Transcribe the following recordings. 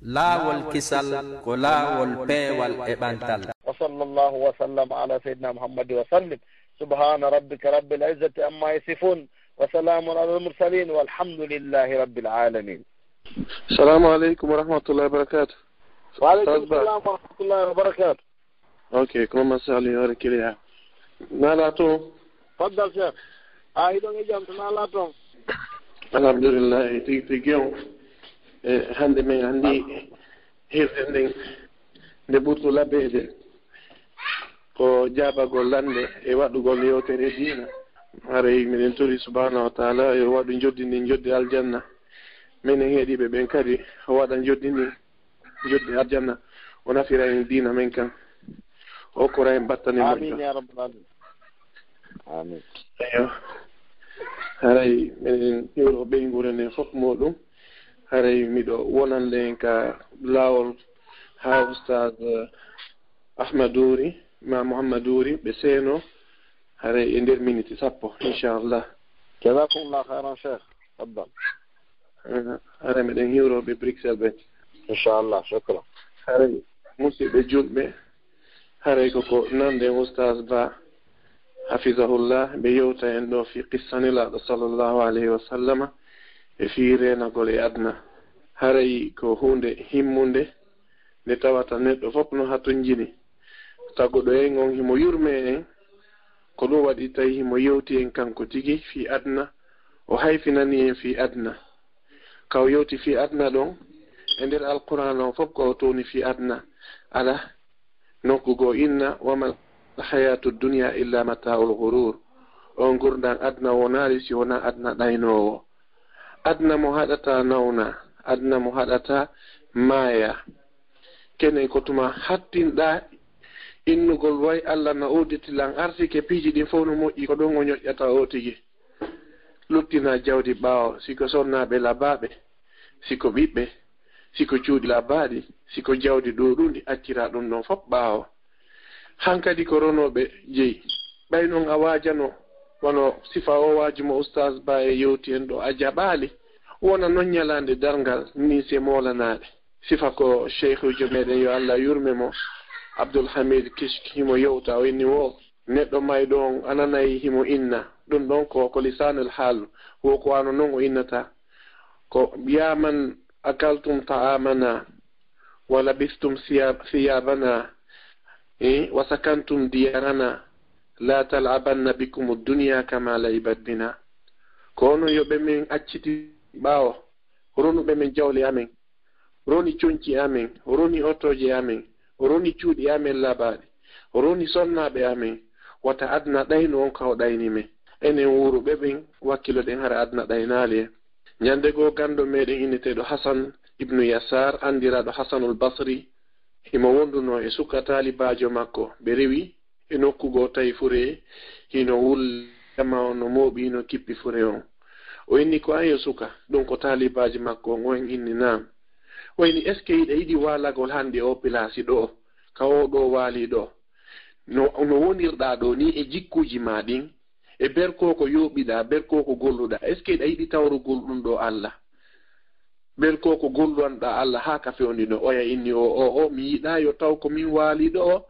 laawol kisal ko laawol peewal e ɓantal. وصلى الله وسلم على سيدنا محمد وسلم. سبحان ربك رب العزة عما يصفون وسلام على المرسلين والحمد لله رب العالمين. السلام عليكم ورحمة الله وبركاته. وعليكم السلام ورحمة الله وبركاته. اوكي كما مسالي وركليها نالاتو تفضل شيخ. ايضا جامت نالاتو الحمد لله تيجيو hande men andi hirden nde ɓurtu labbede ko jaabagol lande e waɗugol yewtere diina haray minen tori subhanahu wa taala yo waɗu joddini joddi aljanna minen heeɗiɓe ɓen kadi o waɗa joddini joddi aljanna o nafira en diina men kan o kora en battane amin ya rabbal alamin amin eyo haray minen yewro ɓeygurene fof muɗum haray miɗo wonande en ka laawol ha oustad ahmadouri ma mouhammadouri ɓe seeno haray e nder minute 10 inchallah. jazakumullah khairan cheikh tabbal. haray miɗen hiwroɓe Bruxelles ɓe inchallah. shukran. haray musidɓe julɓe haray koko nande oustad ba hafizahullah ɓe yewta en ɗo fi qissanilaɗo sallllahu alayhi wa sallama e fi renagol e adna haray ko hunde himmunde nde tawata neɗɗo fof no hatton jini tago ɗo en on himo yurme en ko ɗum waɗi tawi himo yewti en kanko tigi fi adna o hayfinani en fi adna kaw yewti fi adna ɗon e nder alquran on fof ko o towni fi adna ala nokkugo inna wamal hayatu dunia illa mata'ul ghurur on gurdan adna wonari si wona adna ɗaynowo adna mo haɗata nawna adna mo haɗata maaya kene ko tuma hattinɗa innugol way allah na oditilan arsike piiji ɗin fof no moƴƴi ko ɗon o ñoƴƴata o tigi luttina jawdi ɓaawo siko sonnaɓe labaɓe siko ɓiɓɓe siko cuuɗi labaɗi siko jawdi ɗuɗundi accira ɗum ɗon fof ɓaawo hankadi ko ronoɓe jeyi ɓay noon a waajano wono sifa o waajimo oustas ba e yewti en ɗo a jaɓaali wona noon ñalande darngal ni se molanaɗe sifa ko cheikhujo meɗen yo allah yurme mo Abdoul Hamid Kishk himo yewta o inni wo neɗɗo mayɗo on ananayi himo inna ɗum ɗon ko lisanul hal wo ko wano noon o innata ko yaman akaltum ta'amana wa labistum thiyabana wa sakantum diyarana la tal'abanna bikum ad-dunya kama la'ibat bina ko ono yoɓe min acciti ɓaawo ronuɓe men jawle amen roni coñci amen roni otoje amen roni cuuɗi amen labaɗe roni sonnaɓe amen wata adna ɗayno on kaw ɗayni men enen wuruɓe ɓen wakkilo ɗen hara adna ɗaynaali en ñande goo ganɗo meɗen inneteɗo Hasan ibnu Yasar andiraɗo Hasanul Basri himo wonduno e suka talibajo makko ɓe rewi e nokkugo tawi fure hino wullama no mooɓi no kippi fure on o inni ko ayo suka ɗum ko talibaji makko on en inni nam o inni est ce que yiɗi walagol hande o place ɗo ka o ɗo waali ɗo no wonirɗa ɗo ni e jikkuji ma ɗin e berkoko yoɓiɗa berkoko golluɗa est ce que yiɗi tawrugol ɗum ɗo Allah berkoko golluanɗa Allah ha ka fewndino oya inni o mi yiɗa yo taw ko min waali ɗo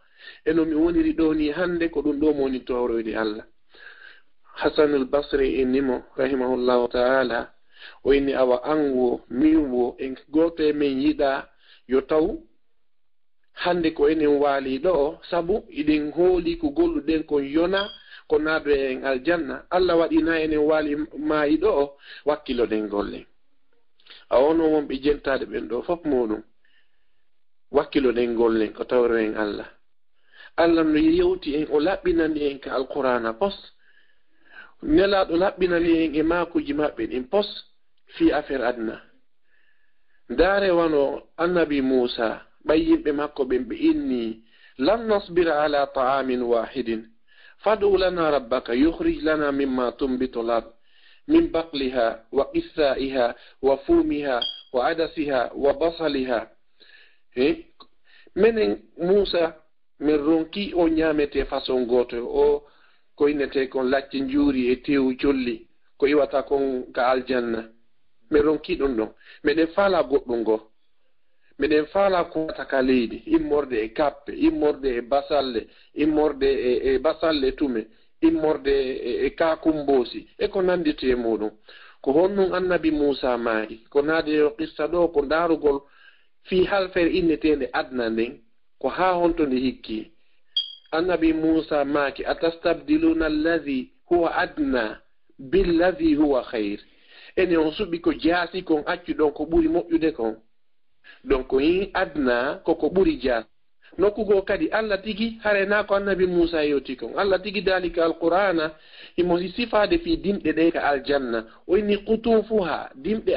eno mi woniri ɗo ni hande ko ɗum ɗo mo woni tawroyde Allah. Hasanul Basri innimo rahimahullahu ta'ala o inni awa anwo min wo en goto e men yiɗa yo taw hande ko enen waali ɗo sabu iɗen hooli ko golluɗen kon yona ko naado en aljanna Allah waɗina enen waali maayi ɗo wakkilo ɗen golle a wono wonɓe jentade ɓen ɗo fof muɗum wakkilo ɗen gollen ko tawro en Allah Allah no yewti en o laɓɓinani en ka alqur'ana pos nelaɗo laɓɓinani en e makuji maɓɓe ɗin pos fi affaire adna ndaare wano annabi Musa ɓay yimɓe makko ɓen ɓe inni lan nasbira ala ta'amin wahidin fad'u lana rabbaka yukhrij lana mimma tunbitu al-ard min baqliha wa qithaiha wa fumiha wa adasiha wa basaliha menen Musa min ronki o ñamete façon goto o ko innete kon lacce njuuri e tewu colli ko iwata kon ka aljanna min ronki ɗum ɗon meɗen faala goɗɗum ngo ɓeɗen faala ko taka leydi immorde e kappe immorde e basalle immorde e basalle tume immorde e kakumbosi e ko nandite muɗum ko honnun annabi Musa maaki ko naade yo qissa ɗo ko daarugol fi halfere innetende adna nden ko ha honto nde hikki annabi Musa maaki atastabdiluna alladhi huwa adna billadhi huwa khayr ene on suɓi ko jaasi kon accu ɗon ko ɓuri moƴƴude kon donc yin adna koko ɓuri jaas nokkugo kadi Allah tigi harena ko annabi Musa yewti kon Allah tigi dalika alqur'ana imo sifade fi dimɗe ɗe ka aljanna o inni qutufuha dimɗe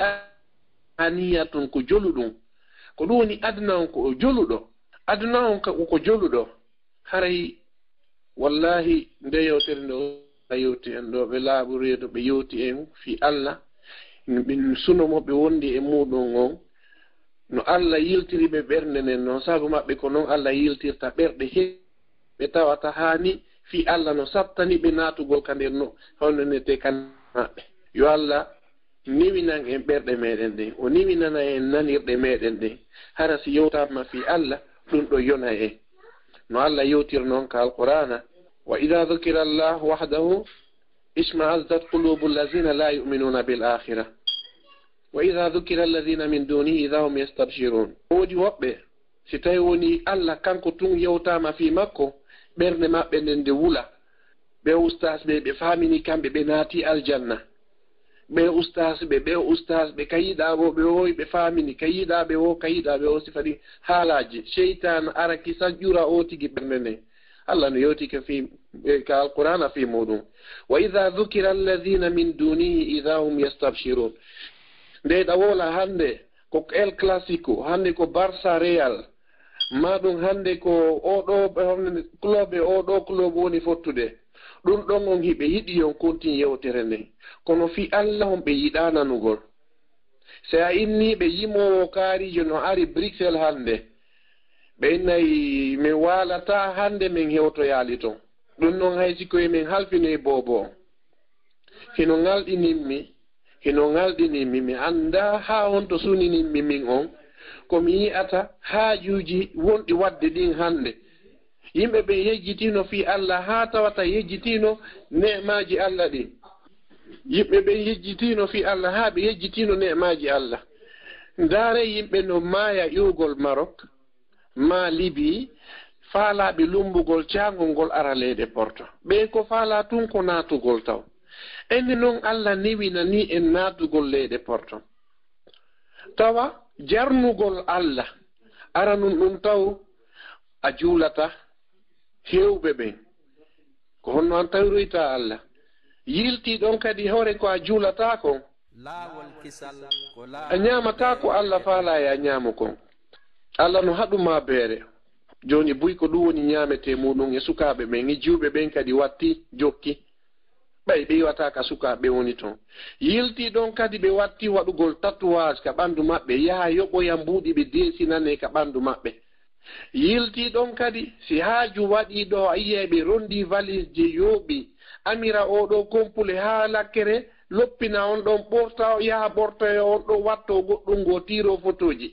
aniyatun ko joluɗum ko ɗum woni adna on ko joluɗo adna on ko joluɗo haray wallahi nde yewtere nde yewti en ɗo ɓe laaɓu reedo ɓe yewti en fi Allah ɓe sunomo ɓe wondi e muɗum on no Allah yiltiri ɓe ɓernde nden noon sabu maɓɓe ko noon Allah yiltirta ɓerɗe ɓe tawata hani fi Allah no sattani ɓe naatugol ka nder no hononete kan maɓɓe yo Allah niwinan en ɓerɗe meɗen ɗen o niwinana en nanirɗe meɗen ɗen hara si yewtama fi Allah ɗum ɗo yona en no Allah yewtir noon ka alqur'ana wa idha dhukira Allah wahdahu isma'azzat qulubu allazina la yu'minuna bil akhirah wa idha dhukira alladhina min dunihi idha hum yastabshirun wodi wobbe si tawi woni Allah kanko tun yewtama fi makko berne mabbe nde wula be ustaas be famini kambe be naati aljanna be ustaas be kayida bo be hoy be famini kayida be o sifadi halaji shaytan araki sajura o tigi berne Allah no yoti ka fi ka alqur'ana fi mudum wa idha dhukira alladhina min dunihi idha hum yastabshirun nde ɗawola hande ko El Clasico hande ko Barça Real maɗum hande ko oɗo club woni fottude ɗum ɗon on hiɓe yiɗi on kontin yewtere nden kono fi Allah on ɓe yiɗa nanugol so a inni ɓe yimowo kaarijo no ari Bruxelles hande ɓe innayi min walata hande min hewtoyali ton ɗum noon hay sikoye min halfinoye bobo hino ngalɗinimmi mi anda ha on to suninimmi min on komi yi'ata haajuji wonɗi wadde ɗin hande yimɓe ɓe yejjitino fi Allah ha tawata yejjitino ne'maji Allah ɗin yimɓe ɓe yejjitino fi Allah ha ɓe yejjitino ne'maji Allah ndaare yimɓe no maaya ƴugol Maroc ma Libi faalaɓe lumbugol caangol ngol ara leyɗe Porto ɓe ko faala tun ko naatugol taw enne noon Allah niwina ni en naatugol leyɗe Porto tawa jarnugol Allah ara nun ɗum taw a juulata hewɓe ɓen ko honno an tawroyta Allah yilti ɗon kadi hore ko a juulata kon a ñamata ko Allah faala e a ñaamu kon Allah no haɗuma beere joni buy ko ɗum woni ñamete muɗum e sukaɓe ɓen e juuɓe ɓen kadi watti jokki ɓay ɓe yiwata ka sukaɓe woni toon yilti ɗon kadi ɓe watti waɗugol tatouage ka ɓandu maɓɓe yaha yoɓoya mbuuɗi ɓe desinane ka ɓandu maɓɓe yilti ɗon kadi si haaju waɗi ɗo a yiya ɓe rondi valise je yooɓi amira oɗo compule ha lakkere loppina on ɗon ɓorta o yaha ɓortoyo on ɗo watto goɗɗum go tiro photoji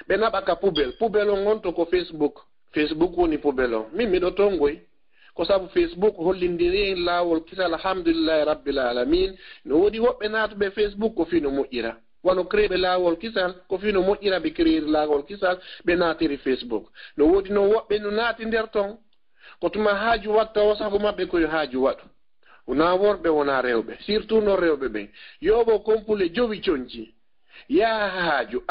ɓe naɓa ka poubelle on gonto ko Facebook woni poubelle on min miɗo tongoy ko sabu Facebook hollindiri en laawol kisal alhamdulillahi rabbil alamin no woodi woɓɓe naatuɓe Facebook ko fino moƴƴira wano créeɓe laawol kisal ko fino moƴƴira ɓe créer laawol kisal ɓe naatiri Facebook no woodi noon woɓɓe no naati nder ton ko tuma haaju watta o sabu maɓɓe koyo haaju waɗu wona worɓe wona rewɓe surtout no rewɓe ɓen yoɓo compule jowi coñci yaha haaju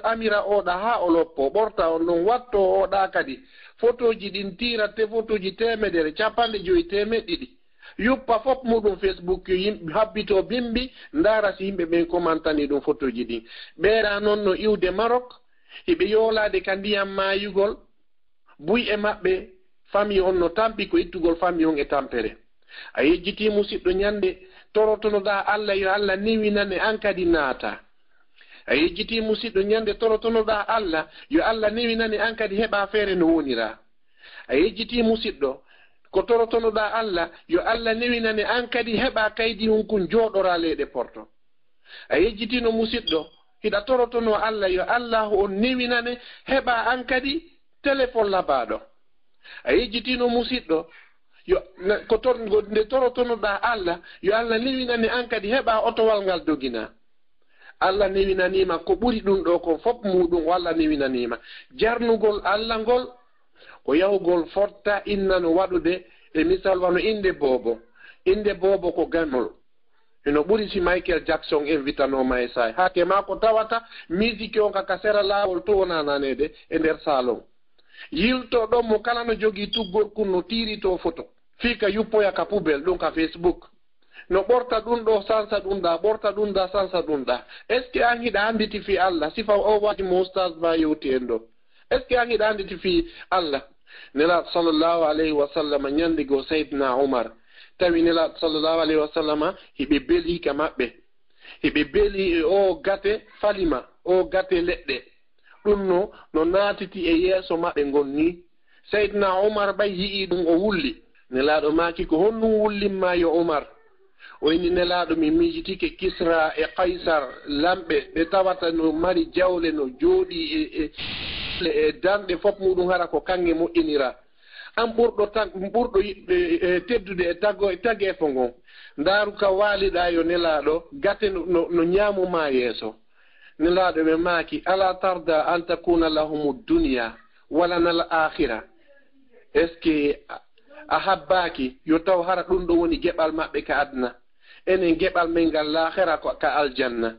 amira oɗa ha o loppo ɓorta on ɗon watto oɗa kadi photoji ɗin tiratte photoji 100 capanɗe 500 yuppa fop muɗum Facebook yo yimɓe habbito bimbi ndara si yimɓe ɓen commentani ɗum photoji ɗin ɓeera noon no iwde Maroc hiɓe yoolade ka ndiyam mayugol buy e maɓɓe famille on no tampi ko ittugol famille on e tampere a yejjiti musidɗo ñande torotonoɗa Allah yo Allah niwinane an kadi naata a yejjiti musidɗo ñande torotonoɗa Allah yo Allah niwinane an kadi heɓa feere no wonira a yejjiti musidɗo ko torotonoɗa Allah yo Allah niwinane an kadi heɓa kaydi hunkun jooɗora leyɗe Porto a yejjitino musidɗo hida torotono Allah yo Allah on newinane heba an kadi téléphone labaɗo a yejjitino musidɗo yo ko ton nde torotonoɗa Allah yo Allah newinane an kadi heɓa otowal ngal dogina Allah newinanima ko ɓuri ɗum ɗo ko fof muɗum walla newinanima jarnugol Allah ngol ko yahugol fotta innano waɗude e misal wano inde boobo ko ganol eno ɓuri si Michael Jackson invitanoma e say hake ma ko tawata musique on kaka sera lawol to wonananede e nder salon yilto ɗon mo kala no jogii tuggol kunno tiirito photo fika yuppoya ka poubelle ɗum ka Facebook no ɓorta ɗum ɗo sansa ɗum ɗa ɓorta ɗum ɗa sansa ɗum ɗa est ce que an hiɗa anditi fi Allah sifa o waji mo ustad ba yewti en ɗo est ce que an hiɗa anditi fi Allah nela sallallahu alayhi wa sallam ñandigo Seydina Umar tawi nela sallallahu alayhi wa sallam hiɓe beeli ka maɓɓe hiɓe beeli o gate falima o gate leɗɗe ɗum no naatiti e yeeso maɓɓe ngonni Seydina Umar ɓay yi'i ɗum o wulli nelaɗo maki ko honnum wullimma yo Umar o inni nelaɗo mi miijitike Kisra e Kaysar lamɓe ɓe tawata no mari jawle no jooɗi e danɗe fof muɗum hara ko kange moƴƴinira an ɓurɗo teddude e tageefo ngon ndaaru ka waaliɗa yo nelaɗo gate no ñaamuma yeeso nelaɗo ɓe maaki ala tarda an takuna lahum dunya wala nal akhira est ce que a habbaki yo taw hara ɗum ɗo woni geɓal maɓɓe ka adna enen geɓal men ngal lahira ka aljanna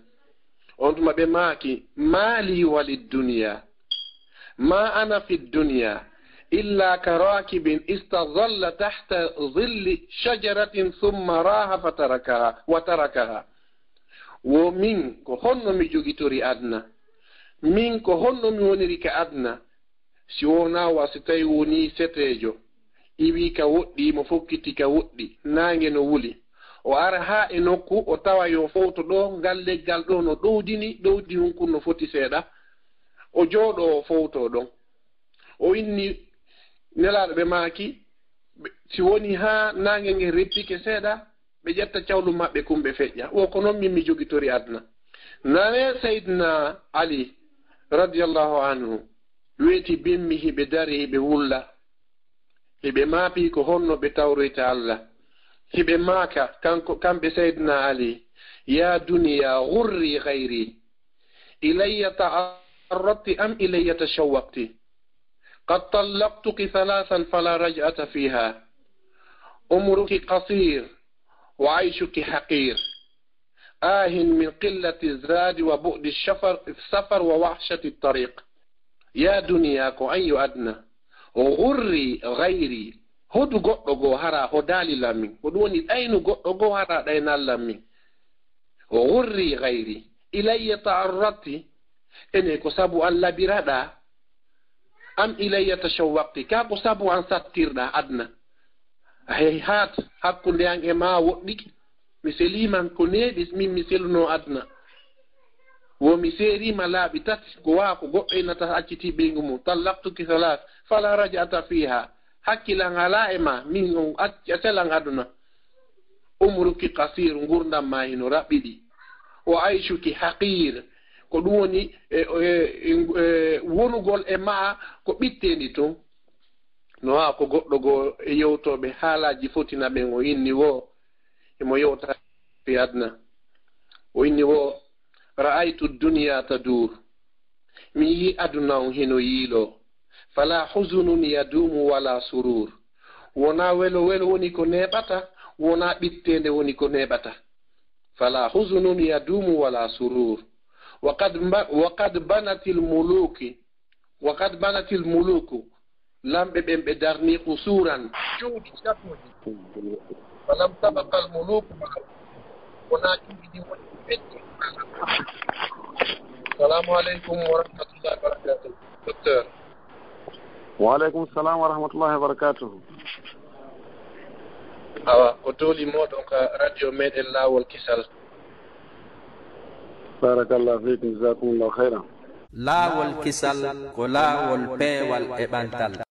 on tuma ɓe maaki mali walid dunya ma ana fi dunya illa ka rakibin istadalla tahta dhilli shajaratin thumma raha wa tarakaha wo min ko honno mi jogitori adna min ko honno mi woniri ka adna si wona wasi tawi woni setejo iwi ka woɗɗi mo fokkiti ka woɗɗi nange no wuli o ara ha e nokku o tawa yo fowto ɗo ngal leggal ɗo no ɗowdi hunkun no foti seeɗa o jooɗo o fowto ɗon o inni nelaɗo ɓe maaki si woni ha nange nge reppike seeɗa ɓe ƴetta cawlu maɓɓe kumɓe feƴƴa o ko noon min mi jogitori adna nane Seydina Ali radiallahu anhu weeti bimmi hiɓe dari hiɓe wulla hiɓe maapi ko honno ɓe tawroyta Allah hiɓe maaka kamɓe Seydina Ali ya duniya gurri gayri ilayya ta'arradti am ilayya tashawwaqti qad tallaqtuki thalathan fala raj'ata fiha umruki qasir وعيشك حقير من قلة الزاد وبؤد السفر ووحشة الطريق يا دنياك أي أدنى غري غيري هدو قطو هرا هدالي لامين ودوني أين قطو هرا دينا لامين غري غيري إلي تعرضتي إني كسابو أن لبرادا أم إلي تشوقتي كاكو سابو أن ستيرنا أدنى هات hakku ndeyan e ma woɗɗiki mi seliman ko neɗis min mi selno adna wo mi serima laaɓi tati ko waa ko goɗɗo enata acciti ɓeygu mum tallaqtuki salat fala rajata fiha hakkilan ala e ma min on a selan aduna umruki qasir ngurdam ma hino raɓɓiɗi o aishuki haqir ko ɗum woni wonugol e ma ko ɓittendi ton no ha ko goɗɗo go e yewtoɓe haalaji fotina ɓen o inni wo emo yewta fi adna o inni wo ra'aytu dunya tadur mi yi aduna on hino yiilo fala huzunun yadumu wala surur wona welo woni ko neɓata wona ɓittende woni ko neɓata fala huzunun yadumu wala surur وقد بنت الملوك lamɓe ɓen ɓe darni qusuran cuuɗi cappuji falam tabaqa almuluku wona cuuɗi ɗi woni ɓeddi assalamu aleykum wa rahmatullahi wa barakatuh docteur wa aleykum salam wa rahmatullahi wa barakatuh awa ko tooli moɗon ka radio meɗen laawol kisal barakallahu fikum jazakumullahu khairan laawol kisal ko laawol peewal e ɓantal